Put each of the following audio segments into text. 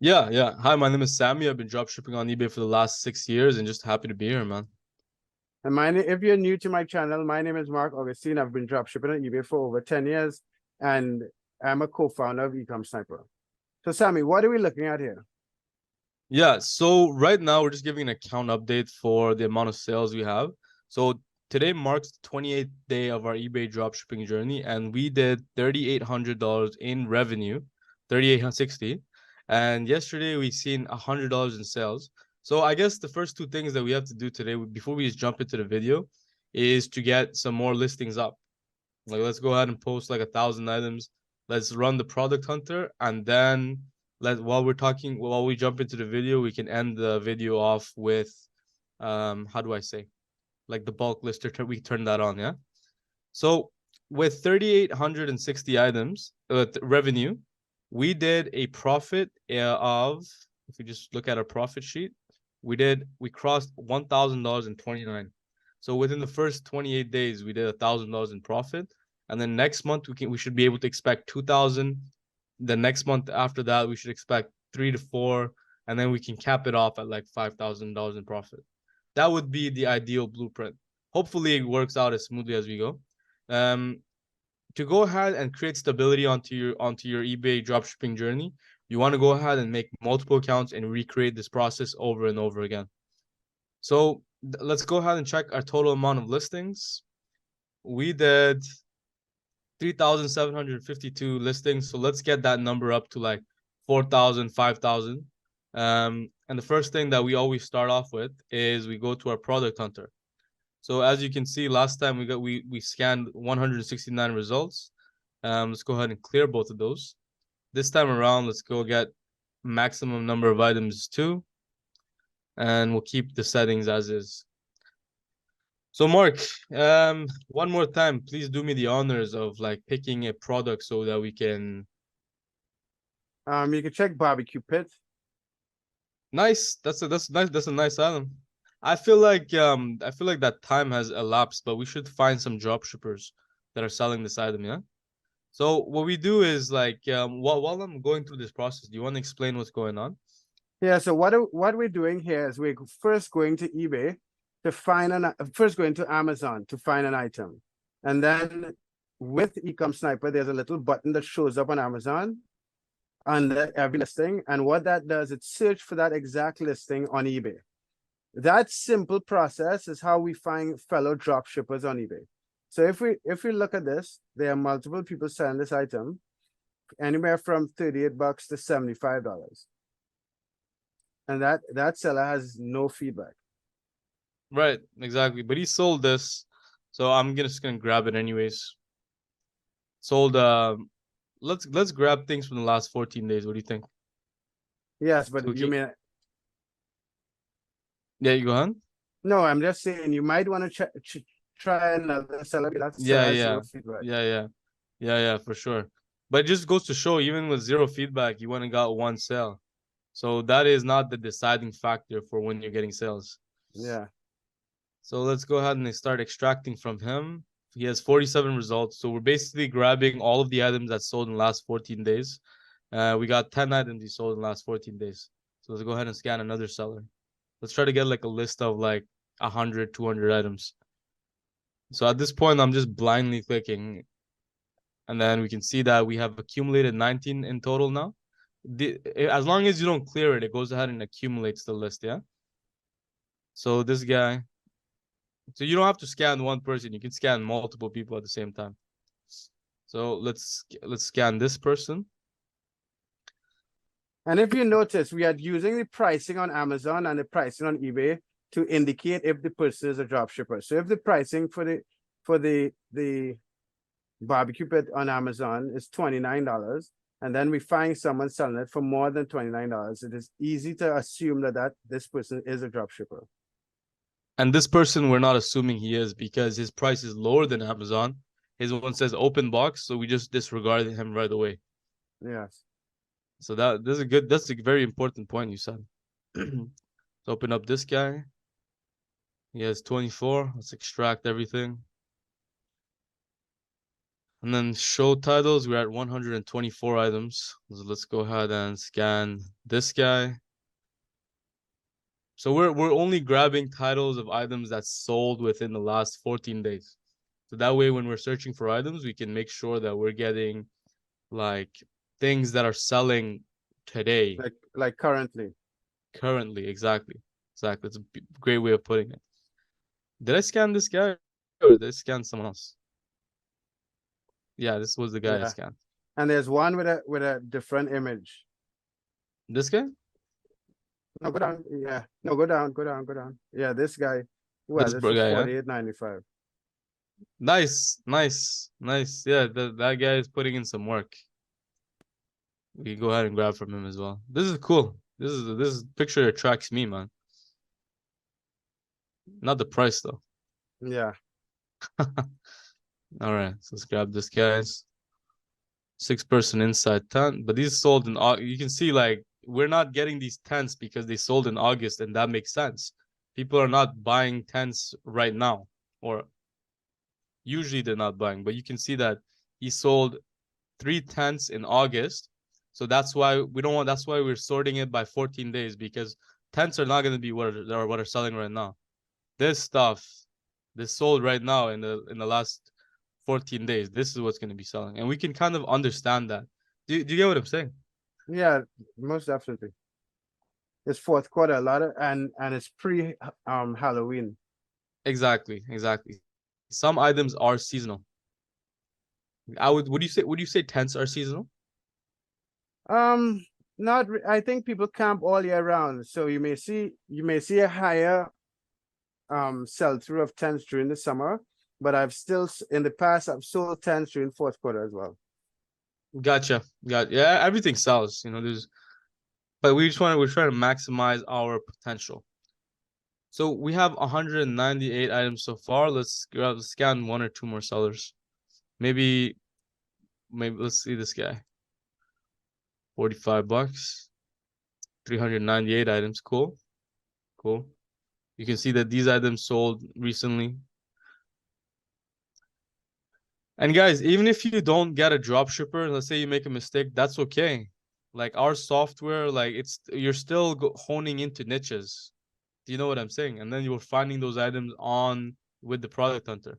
Yeah, yeah. Hi, my name is Sammy. I've been dropshipping on eBay for the last 6 years and just happy to be here, man. And if you're new to my channel, my name is Mark Augustine. I've been dropshipping on eBay for over 10 years, and I'm a co-founder of Ecom Sniper. So, Sammy, what are we looking at here? Yeah, so right now we're just giving an account update for the amount of sales we have. So today marks the 28th day of our eBay dropshipping journey, and we did $3,800 in revenue, 3,860. And yesterday we seen $100 in sales. So I guess the first two things that we have to do today before we just jump into the video is to get some more listings up. Like, let's go ahead and post like 1,000 items. Let's run the product hunter, and then while we jump into the video, we can end the video off with how do I say? Like the bulk lister, we turn that on, yeah? So with 3,860 items revenue, we did a profit of, if we just look at our profit sheet, we crossed $1,000 in 29. So within the first 28 days, we did $1,000 in profit. And then next month we should be able to expect 2,000. The next month after that, we should expect 3 to 4, and then we can cap it off at like $5,000 in profit. That would be the ideal blueprint. Hopefully it works out as smoothly as we go. Um, to go ahead and create stability onto your eBay dropshipping journey, you want to go ahead and make multiple accounts and recreate this process over and over again. So let's go ahead and check our total amount of listings. We did 3,752 listings. So let's get that number up to like 4,000, 5,000. And the first thing that we always start off with is we go to our product hunter. So as you can see, last time we scanned 169 results. Let's go ahead and clear both of those. This time around, let's go get maximum number of items 2, and we'll keep the settings as is. So Mark, one more time, please do me the honors of like picking a product so that we can. You can check barbecue pit. Nice. That's nice. That's a nice item. I feel like that time has elapsed, but we should find some drop shippers that are selling this item, yeah? So what we do is like while I'm going through this process, do you want to explain what's going on? Yeah. So what we're doing here is we're first going to eBay to find first going to Amazon to find an item, and then with Ecom Sniper, there's a little button that shows up on Amazon under every listing, and what that does, it search for that exact listing on eBay. That simple process is how we find fellow drop shippers on eBay. So if we look at this, there are multiple people selling this item, anywhere from $38 to $75. And that seller has no feedback. Right, exactly. But he sold this, so I'm just gonna grab it anyways. Sold let's grab things from the last 14 days. What do you think? Yes, So but we you can, mean yeah, you go on. no, I'm just saying you might want to try another seller. That seller Yeah, has yeah. zero feedback. Yeah, yeah. Yeah, yeah, for sure. But it just goes to show, even with zero feedback, you went and got one sale. So that is not the deciding factor for when you're getting sales. Yeah. So let's go ahead and start extracting from him. He has 47 results. So we're basically grabbing all of the items that sold in the last 14 days. We got 10 items he sold in the last 14 days. So let's go ahead and scan another seller. Let's try to get like a list of like 100, 200 items. So at this point, I'm just blindly clicking. And then we can see that we have accumulated 19 in total now. As long as you don't clear it, it goes ahead and accumulates the list, yeah? So this guy, so you don't have to scan one person. You can scan multiple people at the same time. So let's scan this person. And if you notice, we are using the pricing on Amazon and the pricing on eBay to indicate if the person is a drop shipper. So if the pricing for the barbecue pit on Amazon is $29, and then we find someone selling it for more than $29, it is easy to assume that this person is a drop shipper. And this person, we're not assuming he is because his price is lower than Amazon. His one says open box, so we just disregarded him right away. Yes. So that's a very important point you said. Let's open up this guy. He has 24. Let's extract everything. And then show titles, we're at 124 items. So let's go ahead and scan this guy. So we're only grabbing titles of items that sold within the last 14 days. So that way when we're searching for items, we can make sure that we're getting like things that are selling today, Like currently. currently. Exactly. Exactly. It's a great way of putting it. Did I scan this guy or did I scan someone else? Yeah, this was the guy I Yeah. scanned. And there's one with a different image. This guy? No, go down. Yeah. No, go down, go down, go down. Yeah, this guy. Well, This this is guy, yeah. 48.95. Nice, nice, nice. Yeah, that guy is putting in some work. We can go ahead and grab from him as well. This is cool. This picture attracts me, man. Not the price though. Yeah. All right, so let's grab this guy's 6-person inside tent. But these sold in August. You can see like we're not getting these tents because they sold in August, and that makes sense. People are not buying tents right now, or usually they're not buying. But you can see that he sold 3 tents in August. So that's why we don't want. That's why we're sorting it by 14 days because tents are not going to be what are selling right now. This stuff, this sold right now in the last 14 days. This is what's going to be selling, and we can kind of understand that. Do you get what I'm saying? Yeah, most definitely. It's fourth quarter, a lot of and it's pre Halloween. Exactly, exactly. Some items are seasonal. I would you say tents are seasonal? Um, I think people camp all year round, so you may see a higher sell through of tents during the summer, but in the past I've sold tents during fourth quarter as well. Gotcha. Yeah, everything sells. But we're trying to maximize our potential. So we have 198 items so far. Let's scan one or two more sellers. Maybe let's see this guy. $45. 398 items. Cool. Cool. You can see that these items sold recently. And guys, even if you don't get a drop shipper, let's say you make a mistake, that's okay. Like our software, like you're still honing into niches. Do you know what I'm saying? And then you're finding those items on with the product hunter.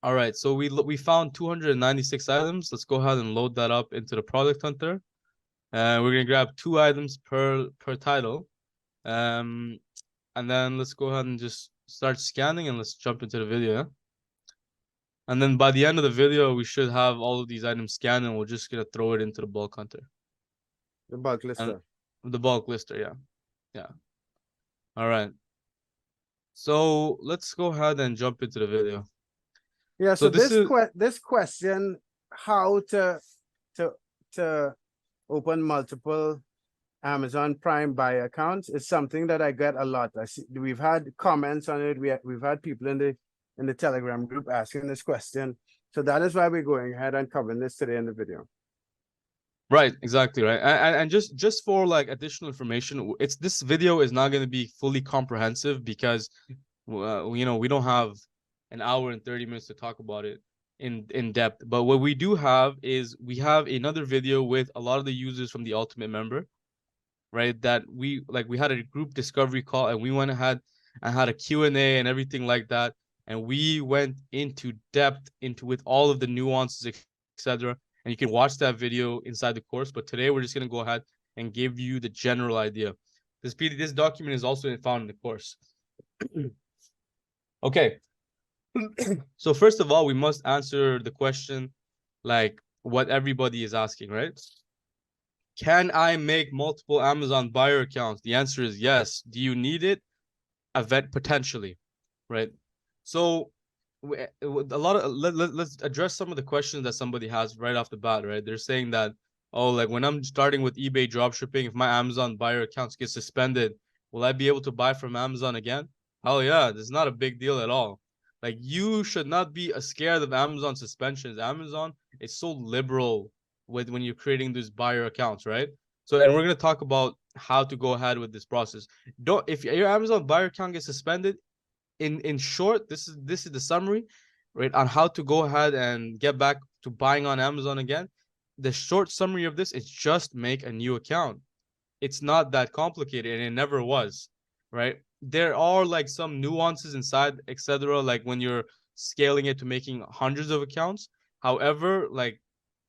All right, so we found 296 items. Let's go ahead and load that up into the product hunter. And we're gonna grab 2 items per title. Um, and then let's go ahead and just start scanning and let's jump into the video. Yeah? And then by the end of the video, we should have all of these items scanned, and we're just gonna throw it into the bulk hunter The bulk and lister. the bulk lister. Yeah, yeah. All right. So let's go ahead and jump into the video. Yeah, So so this is this question, how to to open multiple Amazon Prime buy accounts is something that I get a lot. I see we've had comments on it. We've had people in the Telegram group asking this question. So that is why we're going ahead and covering this today in the video. right, exactly right. And just for like additional information, this video is not going to be fully comprehensive because we don't have an hour and 30 minutes to talk about it in depth. But what we do have is we have another video with a lot of the users from the Ultimate member, right? That we had a group discovery call and we went ahead and had a Q&A and everything like that. And we went into depth into with all of the nuances, etc. And you can watch that video inside the course. But today we're just gonna go ahead and give you the general idea. This document is also found in the course. Okay. So first of all, we must answer the question like what everybody is asking, right? Can I make multiple Amazon buyer accounts? The answer is yes. Do you need it? Event potentially, right? So a lot of let's address some of the questions that somebody has right off the bat, right? They're saying that, oh, like when I'm starting with eBay dropshipping, if my Amazon buyer accounts get suspended, will I be able to buy from Amazon again? Hell yeah, this is not a big deal at all. Like you should not be scared of Amazon suspensions. Amazon is so liberal with when you're creating these buyer accounts, right? So, and we're gonna talk about how to go ahead with this process. Don't if your Amazon buyer account gets suspended, in short, this is the summary. right, on how to go ahead and get back to buying on Amazon again, the short summary of this is just make a new account. It's not that complicated, and it never was, right? There are like some nuances inside, etc., like when you're scaling it to making hundreds of accounts. However, like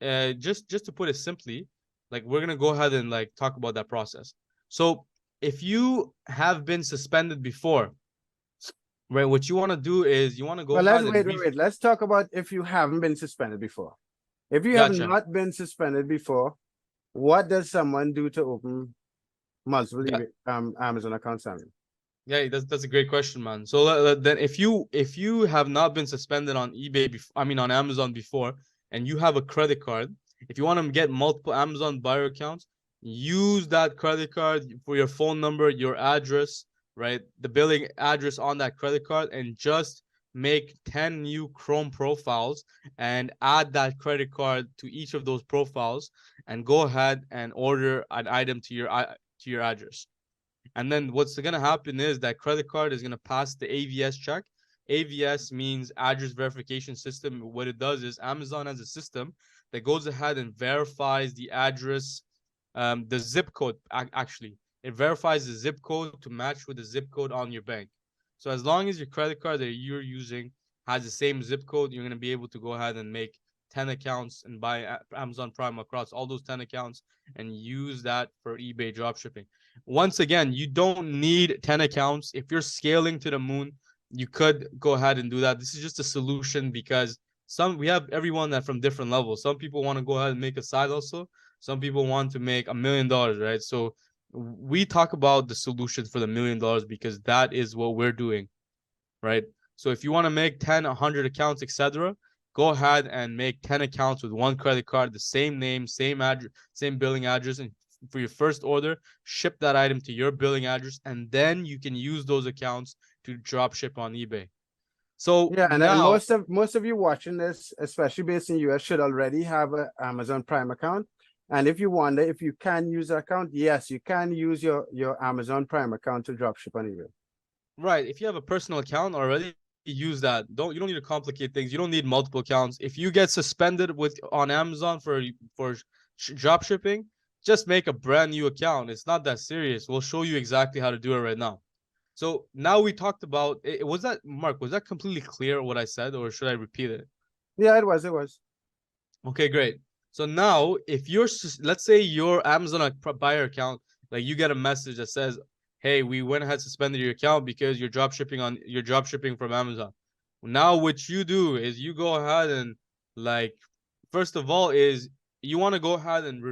just to put it simply, like we're gonna go ahead and like talk about that process. So if you have been suspended before, right, what you want to do is you want to go Well, let's ahead and wait, wait, wait. Let's talk about if you haven't been suspended before. If you have gotcha. not been suspended before, what does someone do to open multiple Yeah, Amazon accounts? Sammy? yeah, that's a great question, man. So then if you have not been suspended on eBay before, I mean on Amazon before, and you have a credit card, if you want to get multiple Amazon buyer accounts, use that credit card for your phone number, your address, right? The billing address on that credit card, and just make 10 new Chrome profiles and add that credit card to each of those profiles and go ahead and order an item to your address. And then what's going to happen is that credit card is going to pass the AVS check. AVS means address verification system. What it does is Amazon has a system that goes ahead and verifies the address, the zip code. Actually, it verifies the zip code to match with the zip code on your bank. So as long as your credit card that you're using has the same zip code, you're going to be able to go ahead and make 10 accounts and buy Amazon Prime across all those 10 accounts and use that for eBay dropshipping. Once again, you don't need 10 accounts. If you're scaling to the moon, you could go ahead and do that. This is just a solution because we have everyone that from different levels. Some people want to go ahead and make a side hustle. Some people want to make $1 million, right? So we talk about the solution for the $1 million because that is what we're doing, right? So if you want to make 10, 100 accounts, etc., go ahead and make 10 accounts with one credit card, the same name, same address, same billing address, and for your first order, ship that item to your billing address, and then you can use those accounts to drop ship on eBay. So Yeah, and now, most of you watching this, especially based in US, should already have an Amazon Prime account. And if you wonder if you can use an account, yes, you can use your Amazon Prime account to dropship on eBay. right, if you have a personal account already, use that. You don't need to complicate things. You don't need multiple accounts. If you get suspended with on Amazon for drop shipping, just make a brand new account. It's not that serious. We'll show you exactly how to do it right now. So now we talked about was that Mark, was that completely clear what I said, or should I repeat it? Yeah, it was, it was. Okay, great. So now if you're let's say your Amazon buyer account, like you get a message that says, "Hey, we went ahead suspended your account because you're drop shipping from Amazon." Now what you do is you go ahead and like first of all is you want to go ahead and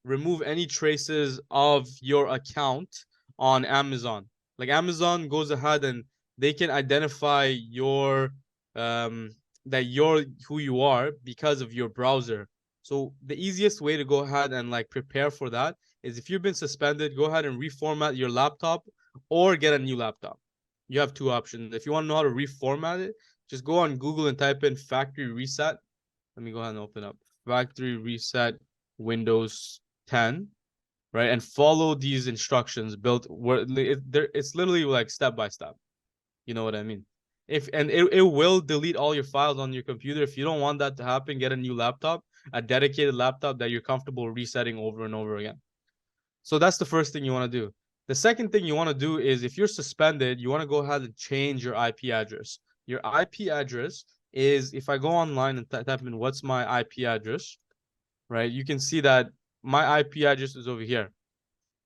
remove any traces of your account on Amazon. Like Amazon goes ahead and they can identify your um that you're who you are because of your browser. So the easiest way to go ahead and like prepare for that is if you've been suspended, go ahead and reformat your laptop or get a new laptop. You have two options. If you want to know how to reformat it, just go on Google and type in factory reset. Let me go ahead and open up factory reset Windows 10, right? And follow these instructions built where it's literally like step by step. You know what I mean? If and it will delete all your files on your computer. If you don't want that to happen, get a new laptop, a dedicated laptop that you're comfortable resetting over and over again. So that's the first thing you want to do. The second thing you want to do is if you're suspended, you want to go ahead and change your IP address. Your IP address is if I go online and type in what's my IP address, right? You can see that my IP address is over here.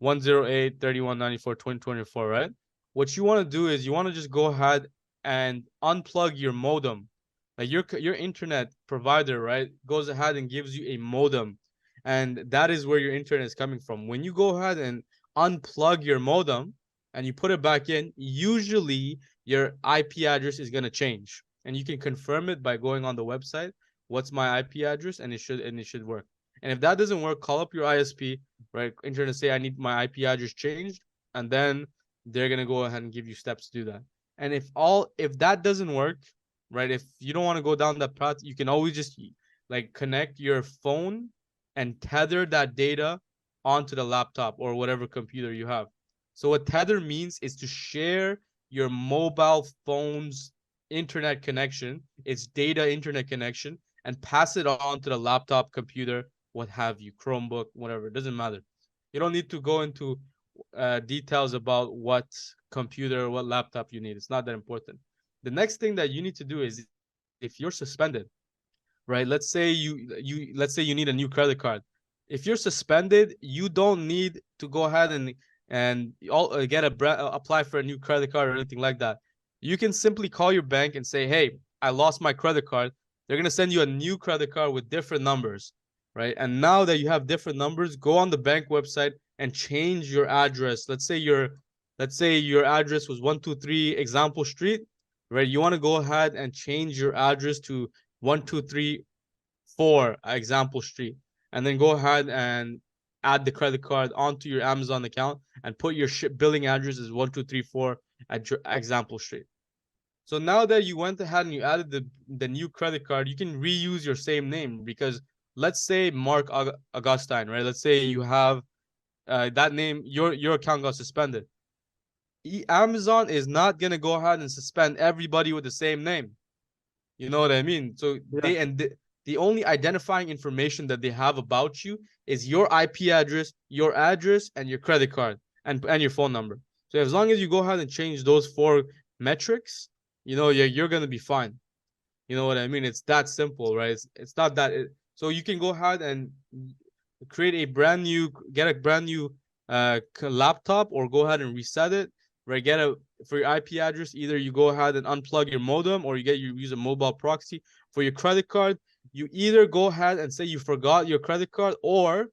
108.31.94.2024, right? What you want to do is you want to just go ahead and unplug your modem. Like your internet provider, right, goes ahead and gives you a modem, and that is where your internet is coming from. When you go ahead and unplug your modem and you put it back in, usually your IP address is gonna change, and you can confirm it by going on the website. What's my IP address? And it should work. And if that doesn't work, call up your ISP, right? Internet say I need my IP address changed, and then they're gonna go ahead and give you steps to do that. And if that doesn't work, right? If you don't want to go down that path, you can always just like connect your phone and tether that data onto the laptop or whatever computer you have. So what tether means is to share your mobile phone's internet connection, its data internet connection, and pass it on to the laptop, computer, what have you, Chromebook, whatever. It doesn't matter. You don't need to go into details about what computer, what laptop you need. It's not that important. The next thing that you need to do is, if you're suspended, right? Let's say you need a new credit card. If you're suspended, you don't need to go ahead and all get apply for a new credit card or anything like that. You can simply call your bank and say, "Hey, I lost my credit card." They're gonna send you a new credit card with different numbers, right? And now that you have different numbers, go on the bank website and change your address. Let's say your address was 123 Example Street, right? You want to go ahead and change your address to 123 4 Example Street, and then go ahead and add the credit card onto your Amazon account and put your billing address as 123 4 at your Example Street. So now that you went ahead and you added the new credit card, you can reuse your same name, because let's say Mark Augustine, right? Let's say you have that name, your account got suspended. Amazon is not gonna go ahead and suspend everybody with the same name. You know what I mean? So Yeah. the only identifying information that they have about you is your IP address, your address, and your credit card, and your phone number. So as long as you go ahead and change those four metrics, you're gonna be fine. You know what I mean? It's that simple, right? It's not that. So you can go ahead and get a brand new laptop, or go ahead and reset it. Right? For your IP address. Either you go ahead and unplug your modem, or you use a mobile proxy. For your credit card, you either go ahead and say you forgot your credit card, or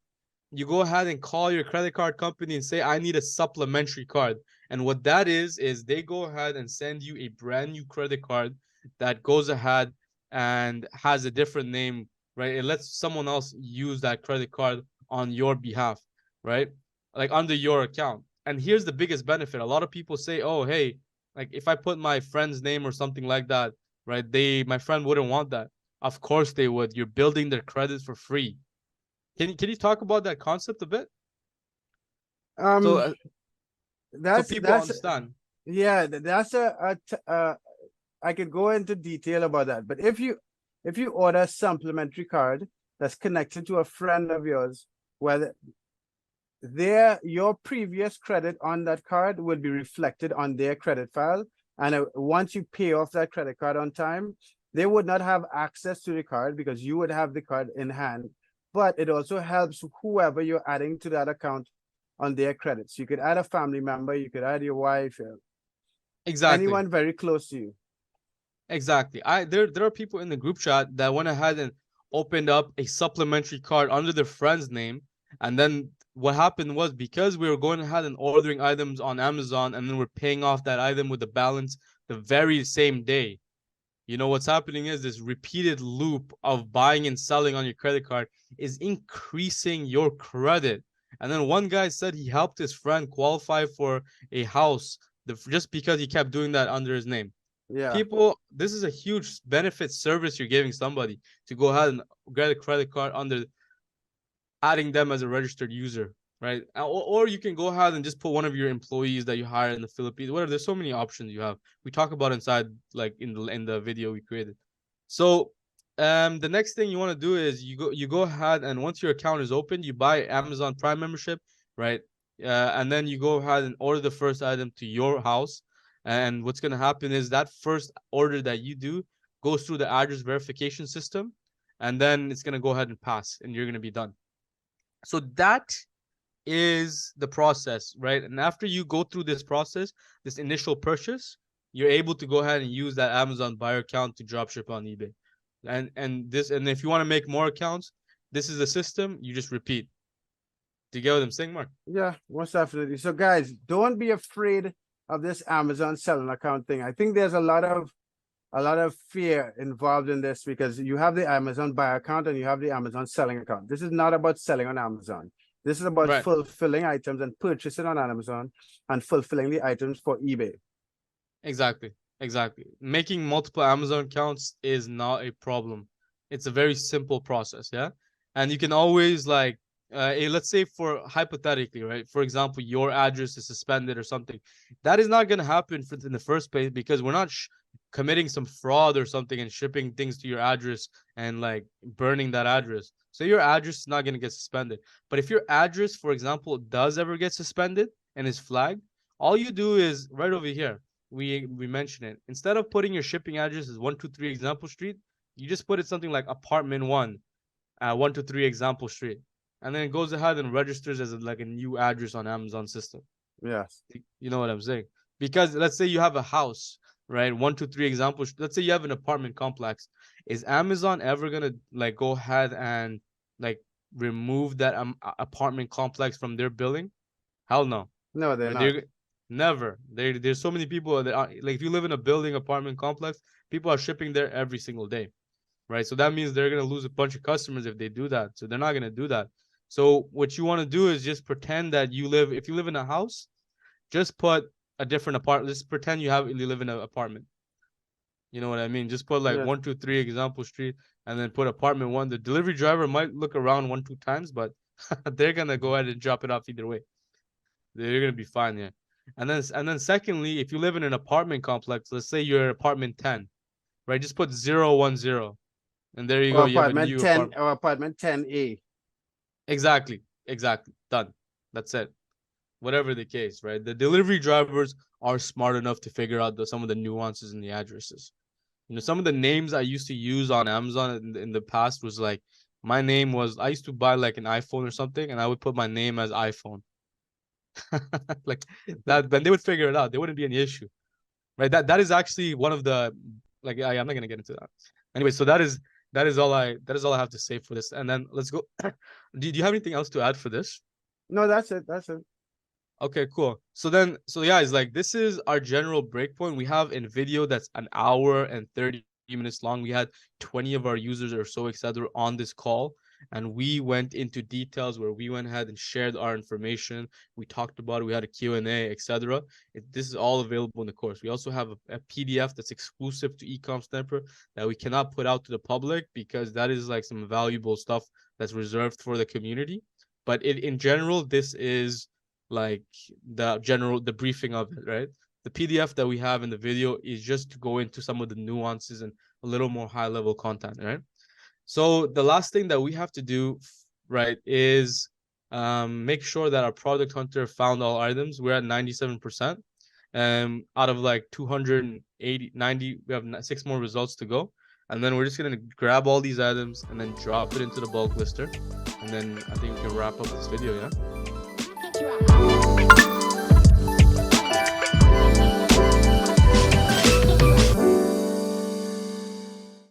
you go ahead and call your credit card company and say, I need a supplementary card. And what that is they go ahead and send you a brand new credit card that goes ahead and has a different name, right? It lets someone else use that credit card on your behalf, right? Like under your account. And here's the biggest benefit. A lot of people say, oh, hey, like if I put my friend's name or something like that, right? My friend wouldn't want that. Of course they would. You're building their credit for free. Can you talk about that concept a bit? So Um, so that's people that's understand. yeah, that's I could go into detail about that. But if you order a supplementary card that's connected to a friend of yours, whether your previous credit on that card will be reflected on their credit file. And once you pay off that credit card on time, they would not have access to the card because you would have the card in hand. But it also helps whoever you're adding to that account on their credits. You could add a family member, you could add your wife, Exactly. anyone very close to you. Exactly. There are people in the group chat that went ahead and opened up a supplementary card under their friend's name. And then what happened was, because we were going ahead and ordering items on Amazon, and then we're paying off that item with the balance the very same day. What's happening is this repeated loop of buying and selling on your credit card is increasing your credit. And then one guy said he helped his friend qualify for a house just because he kept doing that under his name. Yeah. People, this is a huge benefit service you're giving somebody, to go ahead and get a credit card under adding them as a registered user, right? Or you can go ahead and just put one of your employees that you hire in the Philippines. Whatever. There's so many options you have. We talk about inside, like in the video we created. So, the next thing you want to do is you go ahead, and once your account is open, you buy Amazon Prime membership, right? And then you go ahead and order the first item to your house. And what's gonna happen is that first order that you do goes through the address verification system, and then it's gonna go ahead and pass, and you're gonna be done. So that is the process, right? And after you go through this process, this initial purchase, you're able to go ahead and use that Amazon buyer account to dropship on eBay. And if you want to make more accounts, this is the system. You just repeat. Do you get what I'm saying, Mark? Yeah, most definitely. So guys, don't be afraid of this Amazon selling account thing. I think there's a lot of fear involved in this because you have the Amazon buy account and you have the Amazon selling account. This is not about selling on Amazon. This is about Right. fulfilling items and purchasing on Amazon and fulfilling the items for eBay. Exactly. Exactly. Making multiple Amazon accounts is not a problem. It's a very simple process, yeah? And you can always let's say, for hypothetically, right? For example, your address is suspended or something. That is not going to happen in the first place, because we're not committing some fraud or something and shipping things to your address and like burning that address. So your address is not going to get suspended. But if your address, for example, does ever get suspended and is flagged, all you do is right over here. We mention it. Instead of putting your shipping address as 123 Example Street, you just put it something like apartment 1 at 123 Example Street. And then it goes ahead and registers as like a new address on Amazon system. Yes. You know what I'm saying? Because let's say you have a house, right? 123 examples. Let's say you have an apartment complex. Is Amazon ever gonna like go ahead and like remove that apartment complex from their billing? Hell no. No, they're Right? not. They're never. There's so many people that are like if you live in a building apartment complex, people are shipping there every single day, right? So that means they're gonna lose a bunch of customers if they do that. So they're not gonna do that. So what you want to do is just pretend that you live. If you live in a house, just put a different apartment. Just pretend you live in an apartment. You know what I mean? Just put like Yes. 123 Example Street and then put apartment 1. The delivery driver might look around 1-2 times, but they're gonna go ahead and drop it off either way. They're gonna be fine, yeah. And then secondly, if you live in an apartment complex, let's say you're apartment 10, right? Just put 010. And there you Or go. You have a apartment new 10 apartment. or apartment 10A. Exactly. Exactly. Done. That's it. Whatever the case, right? The delivery drivers are smart enough to figure out some of the nuances in the addresses. Some of the names I used to use on Amazon in the past was like my name was I used to buy like an iPhone or something, and I would put my name as iPhone. Like that, then they would figure it out. There wouldn't be any issue, right? That is actually one of the like I'm not gonna get into that. Anyway, so that is all I have to say for this. And then let's go. Do you have anything else to add for this? No, that's it. That's it. Okay, cool. So yeah, it's like this is our general breakpoint. We have in video that's an hour and 30 minutes long. We had 20 of our users or so, etc., on this call, and we went into details where we went ahead and shared our information. We talked about it. We had a Q&A, etc. This is all available in the course. We also have a PDF that's exclusive to Ecom Sniper that we cannot put out to the public because that is like some valuable stuff that's reserved for the community. But in general, this is like the briefing of it, right? The PDF that we have in the video is just to go into some of the nuances and a little more high level content, right? So the last thing that we have to do, right, is make sure that our product hunter found all items. We're at 97%. Out of like 280, 90, we have 6 more results to go. And then we're just gonna grab all these items and then drop it into the bulk lister. And then I think we can wrap up this video, yeah?